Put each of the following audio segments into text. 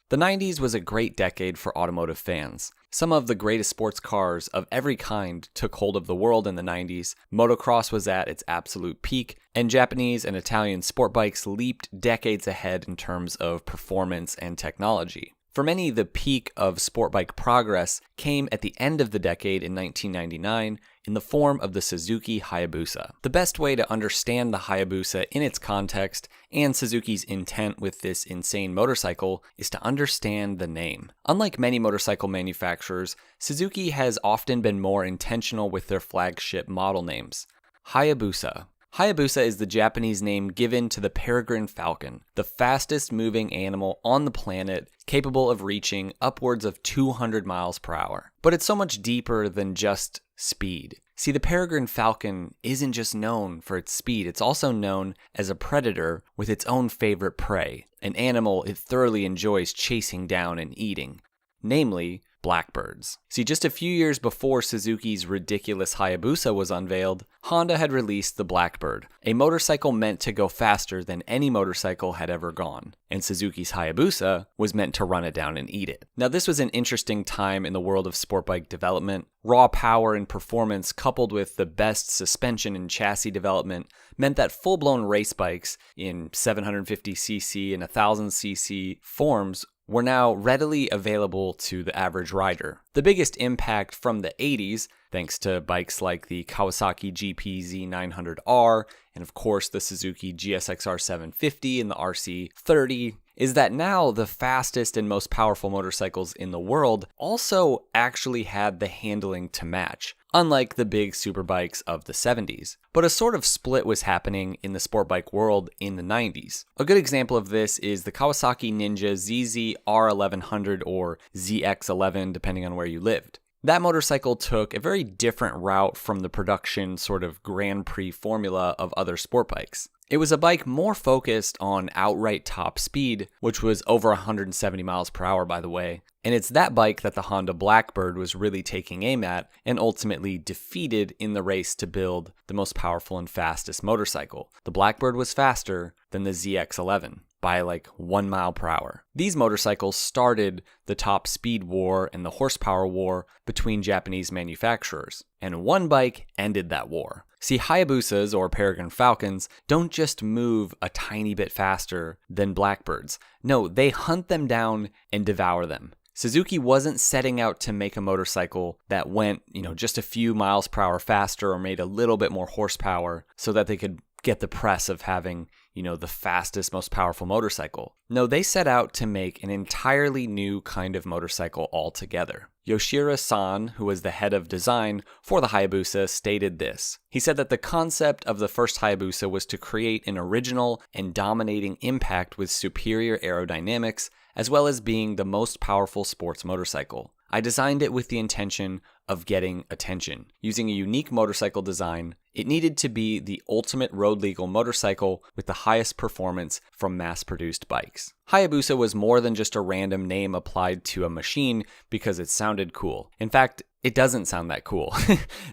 The 90s was a great decade for automotive fans. Some of the greatest sports cars of every kind took hold of the world in the 90s, motocross was at its absolute peak, and Japanese and Italian sport bikes leaped decades ahead in terms of performance and technology. For many, the peak of sport bike progress came at the end of the decade in 1999 in the form of the Suzuki Hayabusa. The best way to understand the Hayabusa in its context and Suzuki's intent with this insane motorcycle is to understand the name. Unlike many motorcycle manufacturers, Suzuki has often been more intentional with their flagship model names. Hiyabusa. Hiyabusa is the Japanese name given to the peregrine falcon, the fastest moving animal on the planet, capable of reaching upwards of 200 miles per hour. But it's so much deeper than just speed. See, the peregrine falcon isn't just known for its speed, it's also known as a predator with its own favorite prey, an animal it thoroughly enjoys chasing down and eating, namely blackbirds. See, just a few years before Suzuki's ridiculous Hayabusa was unveiled, Honda had released the Blackbird, a motorcycle meant to go faster than any motorcycle had ever gone, and Suzuki's Hayabusa was meant to run it down and eat it. Now, this was an interesting time in the world of sport bike development. Raw power and performance coupled with the best suspension and chassis development meant that full-blown race bikes in 750cc and 1000cc forms were now readily available to the average rider. The biggest impact from the 80s, thanks to bikes like the Kawasaki GP Z900R and of course the Suzuki GSXR 750 and the RC30, is that now the fastest and most powerful motorcycles in the world also actually had the handling to match, unlike the big superbikes of the 70s. But a sort of split was happening in the sport bike world in the 90s. A good example of this is the Kawasaki Ninja ZZ R1100 or ZX11, depending on where you lived. That motorcycle took a very different route from the production sort of Grand Prix formula of other sport bikes. It was a bike more focused on outright top speed, which was over 170 miles per hour, by the way. And it's that bike that the Honda Blackbird was really taking aim at and ultimately defeated in the race to build the most powerful and fastest motorcycle. The Blackbird was faster than the ZX11 by like 1 mile per hour. These motorcycles started the top speed war and the horsepower war between Japanese manufacturers, and one bike ended that war. See, Hayabusas, or peregrine falcons, don't just move a tiny bit faster than blackbirds. No, they hunt them down and devour them. Suzuki wasn't setting out to make a motorcycle that went, just a few miles per hour faster or made a little bit more horsepower so that they could get the press of having, the fastest, most powerful motorcycle. No, they set out to make an entirely new kind of motorcycle altogether. Yoshira-san, who was the head of design for the Hayabusa, stated this. He said that the concept of the first Hayabusa was to create an original and dominating impact with superior aerodynamics, as well as being the most powerful sports motorcycle. I designed it with the intention of getting attention. Using a unique motorcycle design, it needed to be the ultimate road-legal motorcycle with the highest performance from mass-produced bikes. Hayabusa was more than just a random name applied to a machine because it sounded cool. In fact, it doesn't sound that cool.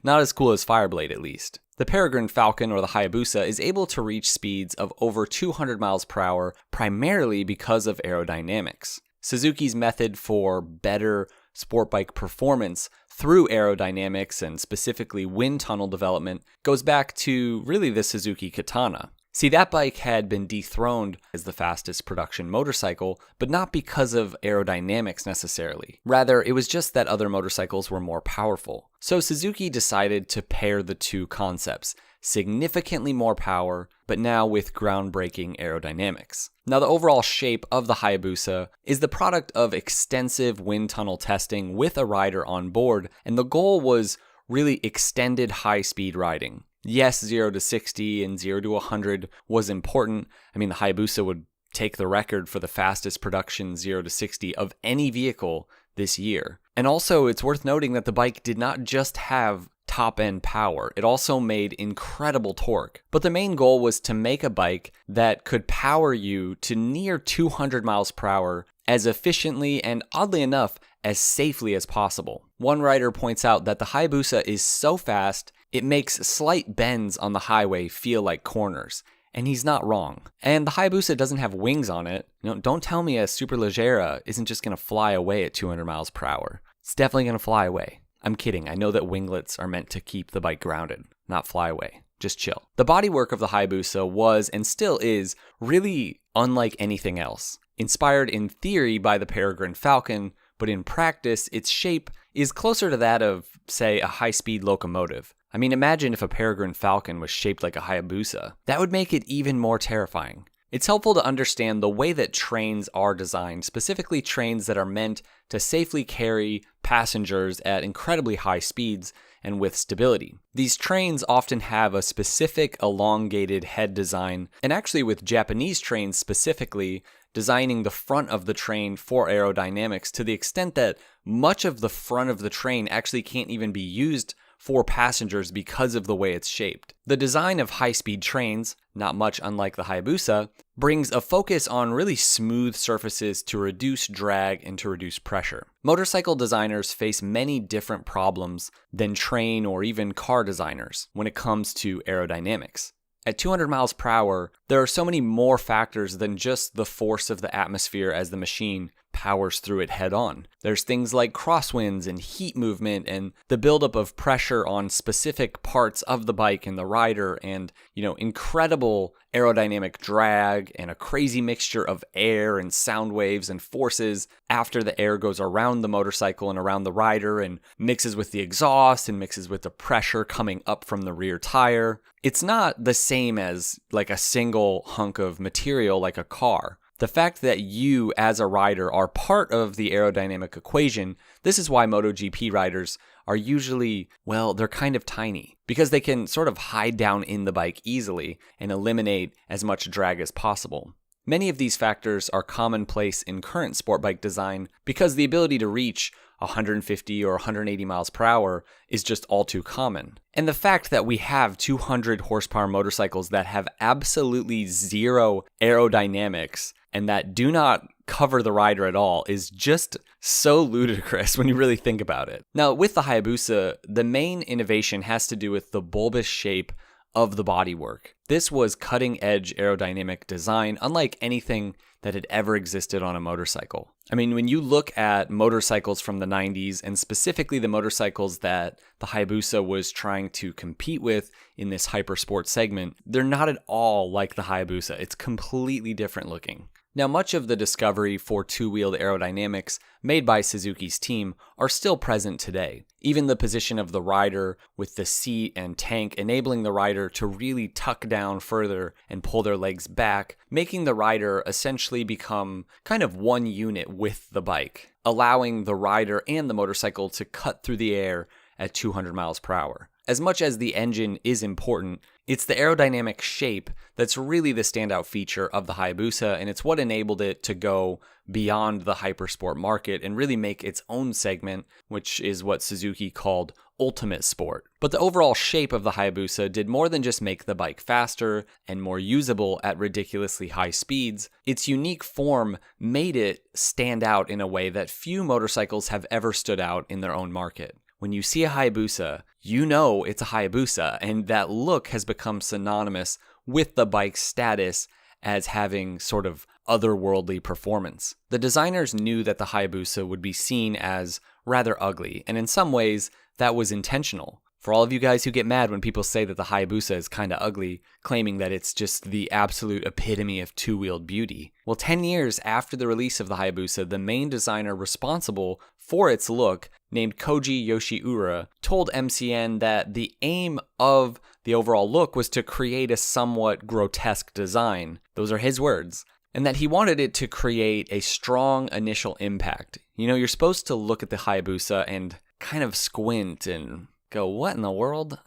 Not as cool as Fireblade, at least. The peregrine falcon, or the Hayabusa, is able to reach speeds of over 200 miles per hour primarily because of aerodynamics. Suzuki's method for better sport bike performance through aerodynamics and specifically wind tunnel development goes back to really the Suzuki Katana. See, that bike had been dethroned as the fastest production motorcycle, but not because of aerodynamics necessarily. Rather, it was just that other motorcycles were more powerful. So Suzuki decided to pair the two concepts, significantly more power, but now with groundbreaking aerodynamics. Now, the overall shape of the Hayabusa is the product of extensive wind tunnel testing with a rider on board, and the goal was really extended high-speed riding. Yes, 0 to 60 and 0 to 100 was important. I mean, the Hayabusa would take the record for the fastest production 0 to 60 of any vehicle this year. And also, it's worth noting that the bike did not just have top-end power. It also made incredible torque. But the main goal was to make a bike that could power you to near 200 miles per hour as efficiently and, oddly enough, as safely as possible. One writer points out that the Hayabusa is so fast, it makes slight bends on the highway feel like corners. And he's not wrong. And the Hayabusa doesn't have wings on it. Don't tell me a Superleggera isn't just going to fly away at 200 miles per hour. It's definitely going to fly away. I'm kidding. I know that winglets are meant to keep the bike grounded, not fly away. Just chill. The bodywork of the Hayabusa was, and still is, really unlike anything else. Inspired in theory by the peregrine falcon, but in practice, its shape is closer to that of, say, a high-speed locomotive. I mean, imagine if a peregrine falcon was shaped like a Hayabusa. That would make it even more terrifying. It's helpful to understand the way that trains are designed, specifically trains that are meant to safely carry passengers at incredibly high speeds and with stability. These trains often have a specific elongated head design, and actually with Japanese trains specifically, designing the front of the train for aerodynamics to the extent that much of the front of the train actually can't even be used for passengers because of the way it's shaped. The design of high-speed trains, not much unlike the Hayabusa, brings a focus on really smooth surfaces to reduce drag and to reduce pressure. Motorcycle designers face many different problems than train or even car designers when it comes to aerodynamics. At 200 miles per hour, there are so many more factors than just the force of the atmosphere as the machine powers through it head on. There's things like crosswinds and heat movement and the buildup of pressure on specific parts of the bike and the rider and, incredible aerodynamic drag and a crazy mixture of air and sound waves and forces after the air goes around the motorcycle and around the rider and mixes with the exhaust and mixes with the pressure coming up from the rear tire. It's not the same as like a single hunk of material like a car. The fact that you, as a rider, are part of the aerodynamic equation, this is why MotoGP riders are usually, they're kind of tiny, because they can sort of hide down in the bike easily and eliminate as much drag as possible. Many of these factors are commonplace in current sport bike design because the ability to reach 150 or 180 miles per hour is just all too common. And the fact that we have 200 horsepower motorcycles that have absolutely zero aerodynamics and that do not cover the rider at all is just so ludicrous when you really think about it. Now, with the Hiyabusa, the main innovation has to do with the bulbous shape of the bodywork. This was cutting-edge aerodynamic design, unlike anything that had ever existed on a motorcycle. I mean, when you look at motorcycles from the 90s, and specifically the motorcycles that the Hiyabusa was trying to compete with in this hypersport segment, they're not at all like the Hiyabusa. It's completely different looking. Now, much of the discovery for two-wheeled aerodynamics made by Suzuki's team are still present today. Even the position of the rider with the seat and tank enabling the rider to really tuck down further and pull their legs back, making the rider essentially become kind of one unit with the bike, allowing the rider and the motorcycle to cut through the air at 200 miles per hour. As much as the engine is important, it's the aerodynamic shape that's really the standout feature of the Hiyabusa, and it's what enabled it to go beyond the hypersport market and really make its own segment, which is what Suzuki called ultimate sport. But the overall shape of the Hiyabusa did more than just make the bike faster and more usable at ridiculously high speeds. Its unique form made it stand out in a way that few motorcycles have ever stood out in their own market. When you see a Hiyabusa, you know it's a Hiyabusa, and that look has become synonymous with the bike's status as having sort of otherworldly performance. The designers knew that the Hiyabusa would be seen as rather ugly, and in some ways, that was intentional. For all of you guys who get mad when people say that the Hiyabusa is kinda ugly, claiming that it's just the absolute epitome of two-wheeled beauty. Well, 10 years after the release of the Hiyabusa, the main designer responsible for its look, named Koji Yoshiura, told MCN that the aim of the overall look was to create a somewhat grotesque design. Those are his words. And that he wanted it to create a strong initial impact. You're supposed to look at the Hiyabusa and kind of squint and go, what in the world?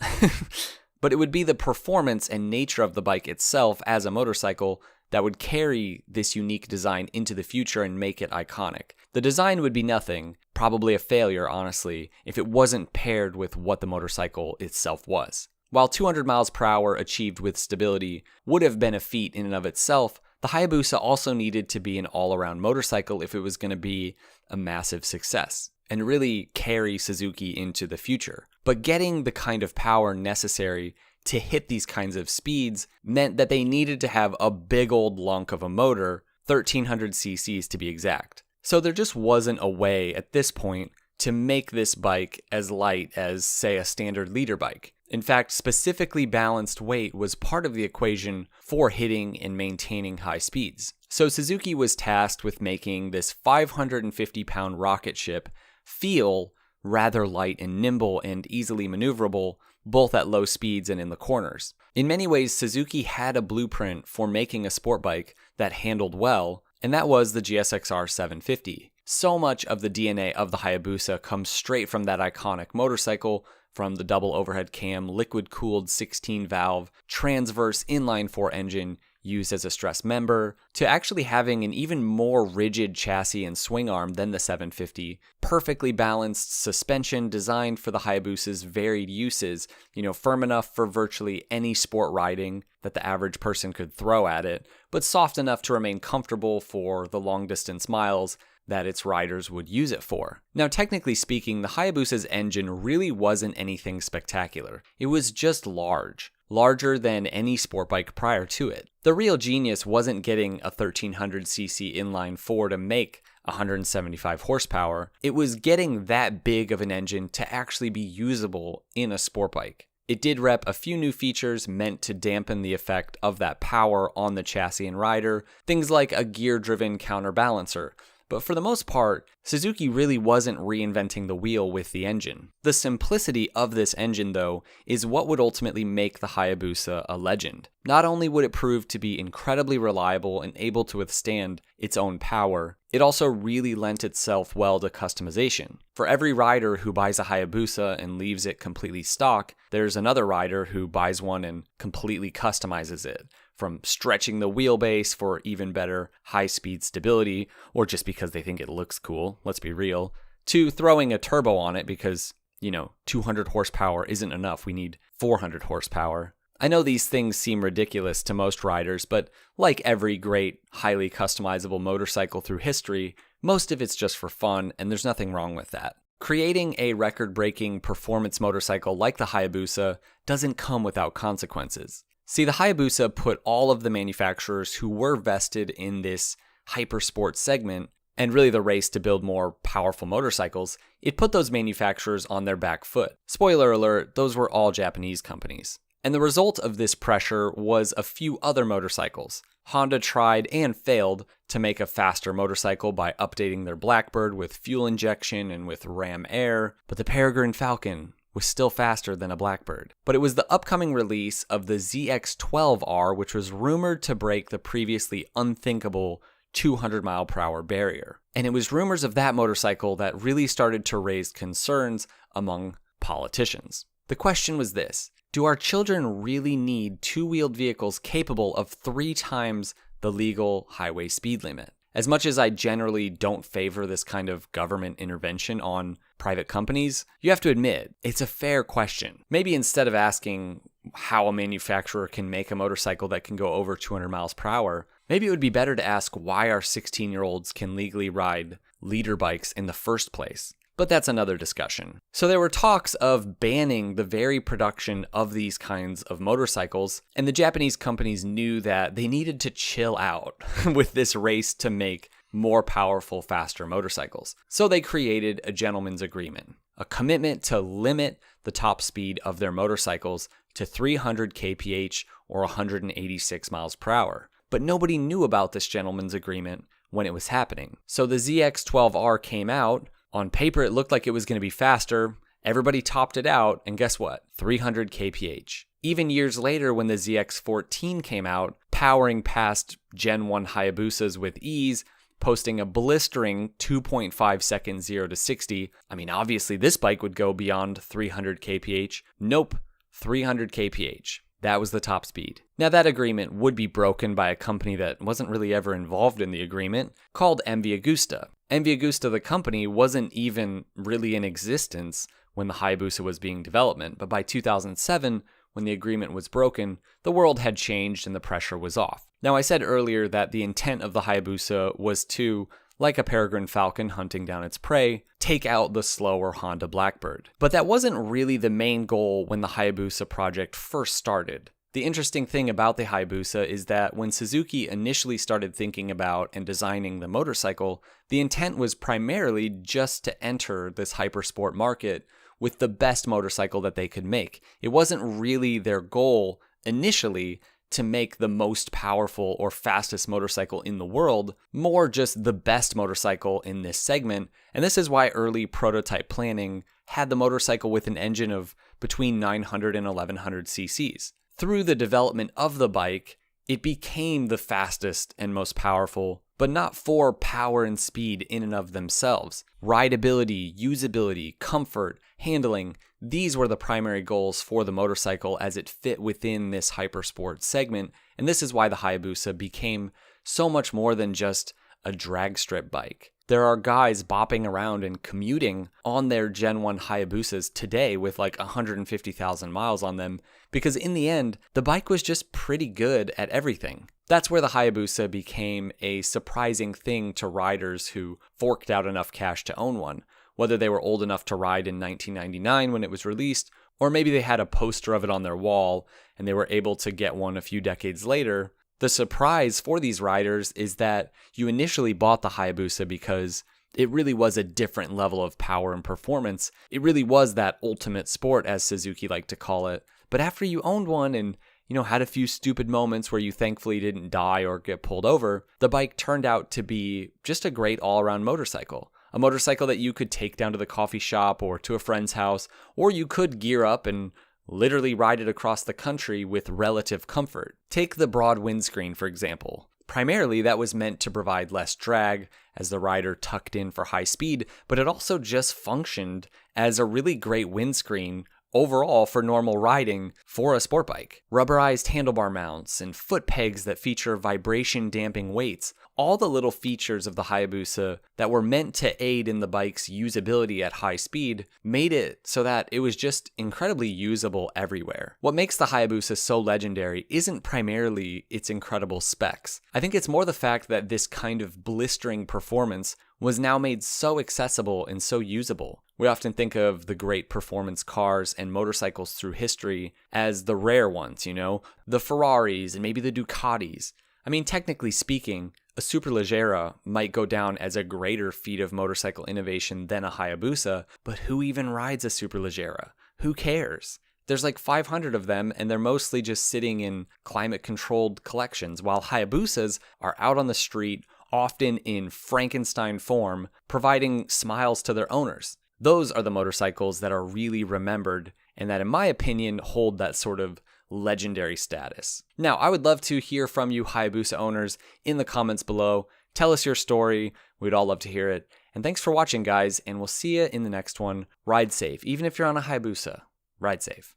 But it would be the performance and nature of the bike itself as a motorcycle that would carry this unique design into the future and make it iconic. The design would be nothing, probably a failure, honestly, if it wasn't paired with what the motorcycle itself was. While 200 miles per hour achieved with stability would have been a feat in and of itself, the Hiyabusa also needed to be an all-around motorcycle if it was going to be a massive success and really carry Suzuki into the future. But getting the kind of power necessary to hit these kinds of speeds meant that they needed to have a big old lunk of a motor, 1300 cc's to be exact. So there just wasn't a way at this point to make this bike as light as, say, a standard leader bike. In fact, specifically balanced weight was part of the equation for hitting and maintaining high speeds. So Suzuki was tasked with making this 550-pound rocket ship feel rather light and nimble and easily maneuverable, both at low speeds and in the corners. In many ways, Suzuki had a blueprint for making a sport bike that handled well, and that was the GSXR 750. So much of the DNA of the Hayabusa comes straight from that iconic motorcycle, from the double overhead cam, liquid-cooled 16-valve, transverse inline-4 engine used as a stress member, to actually having an even more rigid chassis and swing arm than the 750, perfectly balanced suspension designed for the Hayabusa's varied uses, firm enough for virtually any sport riding that the average person could throw at it, but soft enough to remain comfortable for the long-distance miles that its riders would use it for. Now, technically speaking, the Hayabusa's engine really wasn't anything spectacular. It was just larger than any sport bike prior to it. The real genius wasn't getting a 1300cc inline 4 to make 175 horsepower. It was getting that big of an engine to actually be usable in a sport bike. It did rep a few new features meant to dampen the effect of that power on the chassis and rider, things like a gear-driven counterbalancer. But for the most part, Suzuki really wasn't reinventing the wheel with the engine. The simplicity of this engine, though, is what would ultimately make the Hayabusa a legend. Not only would it prove to be incredibly reliable and able to withstand its own power, it also really lent itself well to customization. For every rider who buys a Hayabusa and leaves it completely stock, there's another rider who buys one and completely customizes it. From stretching the wheelbase for even better high-speed stability, or just because they think it looks cool, let's be real, to throwing a turbo on it because, 200 horsepower isn't enough, we need 400 horsepower. I know these things seem ridiculous to most riders, but like every great, highly customizable motorcycle through history, most of it's just for fun, and there's nothing wrong with that. Creating a record-breaking performance motorcycle like the Hayabusa doesn't come without consequences. See, the Hiyabusa put all of the manufacturers who were vested in this hypersport segment, and really the race to build more powerful motorcycles, it put those manufacturers on their back foot. Spoiler alert, those were all Japanese companies. And the result of this pressure was a few other motorcycles. Honda tried and failed to make a faster motorcycle by updating their Blackbird with fuel injection and with Ram Air, but the Peregrine Falcon was still faster than a Blackbird. But it was the upcoming release of the ZX-12R which was rumored to break the previously unthinkable 200 mile per hour barrier. And it was rumors of that motorcycle that really started to raise concerns among politicians. The question was this: do our children really need two-wheeled vehicles capable of 3 times the legal highway speed limit? As much as I generally don't favor this kind of government intervention on private companies, you have to admit, it's a fair question. Maybe instead of asking how a manufacturer can make a motorcycle that can go over 200 miles per hour, maybe it would be better to ask why our 16-year-olds can legally ride leader bikes in the first place. But that's another discussion. So there were talks of banning the very production of these kinds of motorcycles, and the Japanese companies knew that they needed to chill out with this race to make more powerful, faster motorcycles. So they created a gentleman's agreement, a commitment to limit the top speed of their motorcycles to 300 kph or 186 miles per hour. But nobody knew about this gentleman's agreement when it was happening. So the ZX-12R came out. On paper, it looked like it was going to be faster. Everybody topped it out, and guess what? 300 kph. Even years later, when the ZX-14 came out, powering past Gen 1 Hayabusas with ease, posting a blistering 2.5 seconds 0 to 60. I mean, obviously this bike would go beyond 300 kph. Nope, 300 kph. That was the top speed. Now that agreement would be broken by a company that wasn't really ever involved in the agreement, called Hiyabusa. Hiyabusa, the company, wasn't even really in existence when the Hayabusa was being developed, but by 2007, when the agreement was broken, the world had changed and the pressure was off. Now I said earlier that the intent of the Hiyabusa was to like a peregrine falcon hunting down its prey, take out the slower Honda Blackbird. But that wasn't really the main goal when the Hayabusa project first started. The interesting thing about the Hayabusa is that when Suzuki initially started thinking about and designing the motorcycle, the intent was primarily just to enter this hypersport market with the best motorcycle that they could make. It wasn't really their goal initially to make the most powerful or fastest motorcycle in the world, more just the best motorcycle in this segment. And this is why early prototype planning had the motorcycle with an engine of between 900 and 1100 cc's. Through the development of the bike, it became the fastest and most powerful, but not for power and speed in and of themselves. Rideability, usability, comfort, handling, these were the primary goals for the motorcycle as it fit within this hypersport segment, and this is why the Hayabusa became so much more than just a drag strip bike. There are guys bopping around and commuting on their Gen 1 Hayabusas today with like 150,000 miles on them because in the end, the bike was just pretty good at everything. That's where the Hayabusa became a surprising thing to riders who forked out enough cash to own one, whether they were old enough to ride in 1999 when it was released, or maybe they had a poster of it on their wall and they were able to get one a few decades later. The surprise for these riders is that you initially bought the Hiyabusa because it really was a different level of power and performance. It really was that ultimate sport, as Suzuki liked to call it. But after you owned one and, had a few stupid moments where you thankfully didn't die or get pulled over, the bike turned out to be just a great all-around motorcycle. A motorcycle that you could take down to the coffee shop or to a friend's house, or you could gear up and literally ride it across the country with relative comfort. Take the broad windscreen, for example. Primarily, that was meant to provide less drag as the rider tucked in for high speed, but it also just functioned as a really great windscreen overall for normal riding for a sport bike. Rubberized handlebar mounts and foot pegs that feature vibration damping weights, all the little features of the Hayabusa that were meant to aid in the bike's usability at high speed made it so that it was just incredibly usable everywhere. What makes the Hayabusa so legendary isn't primarily its incredible specs. I think it's more the fact that this kind of blistering performance was now made so accessible and so usable. We often think of the great performance cars and motorcycles through history as the rare ones, the Ferraris and maybe the Ducatis. I mean, technically speaking, a Superleggera might go down as a greater feat of motorcycle innovation than a Hayabusa, but who even rides a Superleggera? Who cares? There's like 500 of them, and they're mostly just sitting in climate-controlled collections, while Hayabusas are out on the street, often in Frankenstein form, providing smiles to their owners. Those are the motorcycles that are really remembered, and that, in my opinion, hold that sort of legendary status. Now, I would love to hear from you Hayabusa owners in the comments below. Tell us your story. We'd all love to hear it. And thanks for watching, guys, and we'll see you in the next one. Ride safe. Even if you're on a Hayabusa, ride safe.